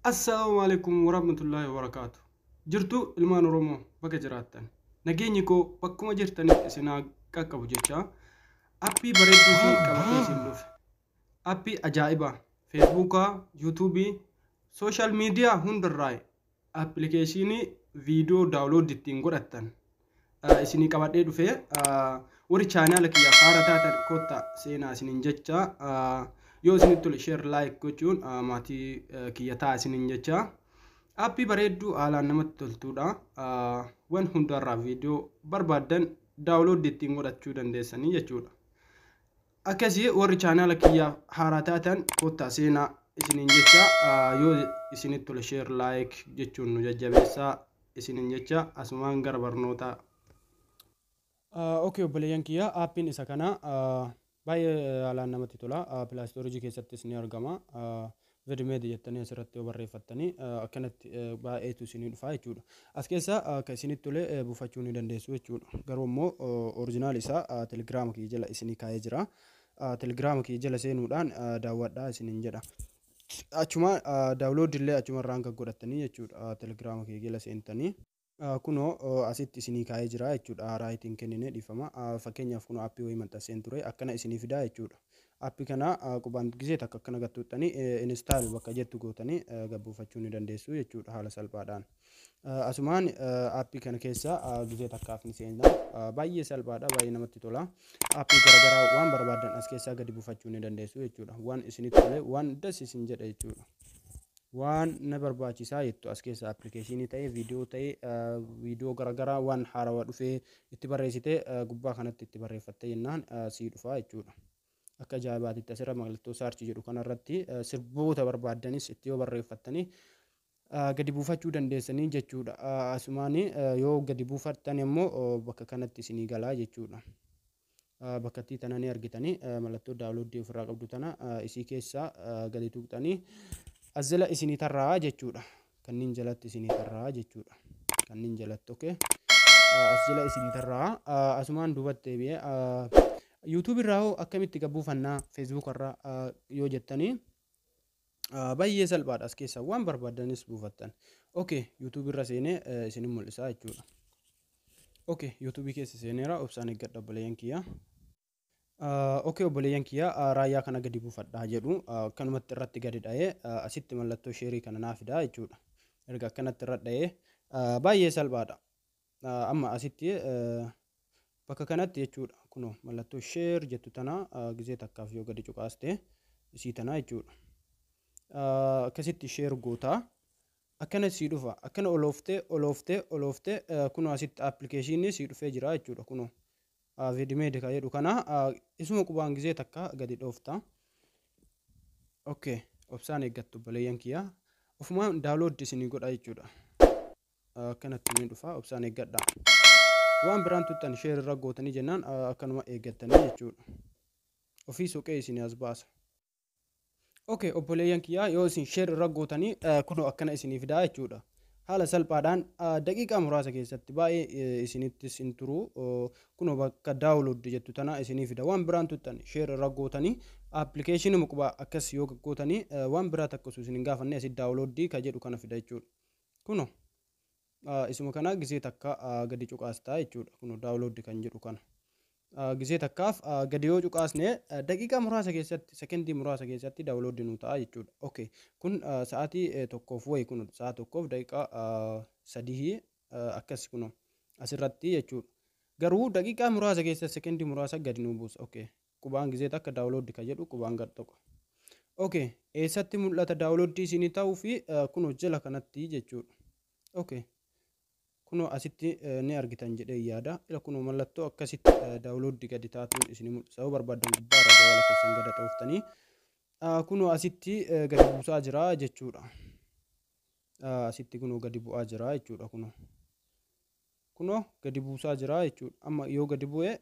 Assalamualaikum warahmatullahi wabarakatuh. Jirtu ilmaan Oromoo bakka jiraattan. Nageenyi koo bakkuma jirtanitti isin haa qaqqabu jecha appii bareedduu fi qabatee isin dhufe. Appii ajaa'ibaa Feesbuukaa, Yuutuubii, sooshaal miidiyaa hundarraa appilikeeshinii viidiyoo daawulood ittiin godhattan isinii qabadhee dhufe. Warri chaanaala kiyya haara taatan kottaa seenaa isiniin jecha yoo isinitti tole share like gochuun maatii kiyya ta'a isiniin jecha. Appii bareedduu haalaan namatti toltuudha. Wan hundarraa viidiyoo barbaadan daawulood ittiin godhachuu dandeessanii jechuudha. Akkasii warri chaanaala kiyya haara taatan kottaa seenaa isiniin jecha yoo isinitti tole share like jechuun nu jajjabeessaa isiniin jecha asumaan gara barnootaa. Okay, obboleeyyan kiyya appiin isa kana baay'ee haalaan namatti tola. Pilaastoorijii keessattis ni argama. Vidimeedi jettanii asirratti yoo barreeffattanii akkanatti baay'eetu isinii dhufa jechuudha. As keessa kan isinitti tole buufachuu ni dandeessu jechuudha. Garuu immoo oriijinaal isaa telegiraama kiyya jala isinii kaa'ee jira. Telegiraama kiyya jala seenuudhaan daawwadhaa isiniin jedha. Achuma daawulood illee achuma irraan kan godhattanii jechuudha. Telegiraama kiyya jala seentanii. Kunoo asitti isinii kaa'ee jira jechuudha. Raayitiin kennine dhiifama. Fakkeenyaaf kunoo appii wayii maxxanseen ture akkana isinii fidaa jechuudha. Appii kana qubaan gisee takka akkana gattuuttanii install bakka jettu gootanii gabbuufachuu ni dandeessu jechuudha haala salphaadhaan. Asumaan appii kana keessa gisee takkaaf ni seenna. Baay'ee salphaadha, baay'ee namatti tola. Appii garaagaraa waan barbaadan as keessaa gadi buufachuu ni dandeessu jechuudha. Waan isinitti tole waan das isin jedha jechuudha. Waan na barbaachisaa jettu as keessa appilikeeshinii ta'e viidiyoo garaagaraa waan haarawaa dhufee itti barreessitee gubbaa kanatti itti barreeffattee jennaan sii dhufa jechuudha. Akka ajaa'ibaatitti asirra mallattoo saarchii jedhu kanarratti sirboota barbaadanis itti yoo barreeffattanii gadi buufachuu dandeessanii jechuudha. Asumaan yoo gadi buufattan immoo bakka kanatti isinii galaa jechuudha. Bakkattii tana ni argitanii mallattoo daawuloodii ofirraa qabdu tana isii keessaa gadi tuqxanii azala isinii tarraa jechuudha. Kanneen jalatti isinii tarraa jechuudha. Kanneen jalatti okay. Azala isinii tarraa asumaan duubatti deebi'ee YouTube irraa akkamitti gabbuufannaa Facebook irraa yoo jettanii baay'ee salphaadha. As keessa waan barbaadanis buufattan. Okay, YouTube irra seenee isin mul'isa jechuudha. Okay, YouTube keessa seeneera obsaan eeggadha obboleeyyan kiyya. Okay, obboleeyyan kiyya raayyaa kana gadi buufadhaa jedhu kanumatti irratti gadi dha'ee asitti mallattoo sheerii kana naa fidaa jechuudha. Erga akkanatti irra dha'ee baay'ee salphaadha. Amma asitti bakka kanatti jechuudha. Kunoo mallattoo sheer jettu tana gisee takkaaf yoo gadi cuqaaste isii tana jechuudha. Akkasitti sheer gootaa akkana sii dhufa. Akkana olooftee kunoo asitti appilikeeshinii sii dhufee jira jechuudha. Kunoo vidimeedi kan jedhu kana isuma qubaan gisee takka gadi dhoofta. Okay, obsaan eeggattu obboleeyyan kiyya. Ofumaan daawulood isinii godha jechuudha. Akkanatti ni dhufa obsaan eeggadha. Waan biraan tuttan sheer irra gootanii jennaan akkanuma eeggattanii jechuudha. Ofii suuqee isinii as baasa. Okay, obboleeyyan kiyya yoo isin sheer irra gootanii kunoo akkana isinii fidaa jechuudha. Haala salphaadhaan daqiiqaa muraasa keessatti baay'ee isinittis hin turu. Kunoo bakka daawulood jettu tana isinii fida. Waan biraan tuttan sheer irra gootanii appilikeeshinii muqbaa akkas yoo gootanii waan biraa takka osoo isin hin gaafanne asii daawuloodii kan jedhu kana fida jechuudha. Kunoo isuma kana gisee takka gadi cuqaastaa jechuudha. Kunoo daawuloodii kan jedhu kana. Gisee takkaaf gadi yoo cuqaasne daqiiqaa muraasa keessatti sekendii muraasa keessatti daawuloodii nu ta'a jechuudha. Okay, kun sa'aatii tokkoof wayi kun sa'a tokkoof daqiiqaa sadii akkas kunoo asirratti jechuudha. Garuu daqiiqaa muraasa keessatti sekendii muraasa gadi nu buusa. Okay, qubaan gisee takka daawuloodii kan jedhu qubaan gad tokko. Okay, eessatti mul'ata daawuloodii isinii ta'uu fi kunoo jala kanatti jechuudha. Okay. Kunoo asitti ni argitan jedhee yaada. Kunoo mallattoo akkasitti daawuloodii gadi taatu isin mul'isa. Yoo barbaadan gubbaa irra daawwala keessan gada ta'uuftanii kunoo asitti gadi buusaa jira jechuudha. Asitti kunoo gadi bu'aa jira jechuudha. Kunoo gadi buusaa jira jechuudha. Amma yoo gadi bu'ee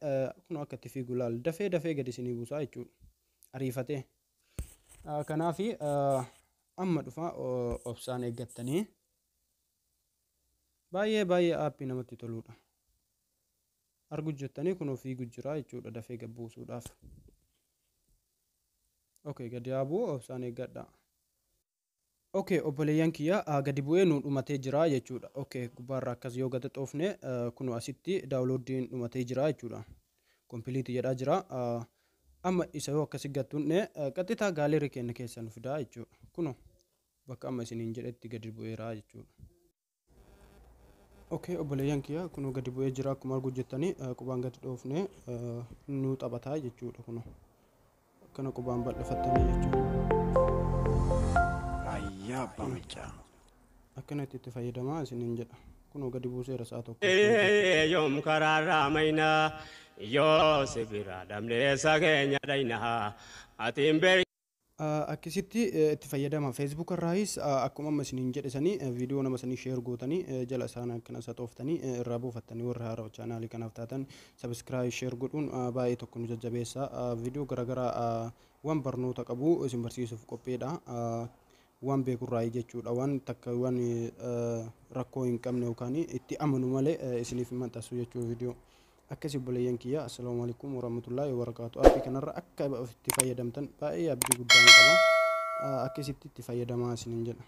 kunoo akka itti fiigu laal dafee gadi isinii buusaa jechuudha. Ariifatee. Kanaafi amma dhufa obsaan eeggattanii. Baay'ee appii namatti toludha. Arguu jettanii kunoo fiigu jira jechuudha dafee gabbuusuudhaaf. Okay, gadi haa bu'u obsaan eeggadha. Okay, obboleeyyan kiyya gadi bu'ee nu dhumatee jira jechuudha. Okay, gubbaarraa akkas yoo gadi xoofne kun asitti daawunloodiin dhumatee jira jechuudha. Kompiliitii jedhaa jira. Amma isa yoo akkasi gattuunne qaxxitaa gaaleerii keenya keessa nu fidaa jechuudha. Kun bakka amma isiniin jedhetti gadi bu'eera jechuudha. Okay, obboleeyyan kiyya kun gadi bu'ee jira akkuma arguu jettanii qubaan gadi dhoofne nu taphataa jechuudha kun. Akkana qubaan bal'ifattanii jechuudha. Ayyaa bamichaa. Akkanatti itti fayyadamaa isiniin jedha. Kun gadi buuseera isaa tokko. Yoom karaarraa maynaa yoo sibira damleessa keenya dhaynaa atiin beeku. Akkasitti itti fayyadama Facebook irraayis akkuma amma isiniin jedhisanii viidiyoo nama sanii share gootanii jala isaan akkana isa xooftanii irraa buufattanii warra haaraa chaanaalii kanaaf taatan subscribe share godhuun baay'ee tokko nu jajjabeessa. Viidiyoo garaagaraa waan barnoota qabu isin barsiisuuf qopheedha. Waan beekurraa jechuudha waan takka waan rakkoo hin qabne yookaan itti amanu malee isiniif maxxansu jechuudha viidiyoo. Akkasii obboleeyyan kiyya assalaamu alaikum warahmatullahi wabarakatuh. Aappii kanarra akka itti fayyadamtan baay'ee abdii guddaa qaba. Akkasitti itti fayyadamaa isiniin jedha.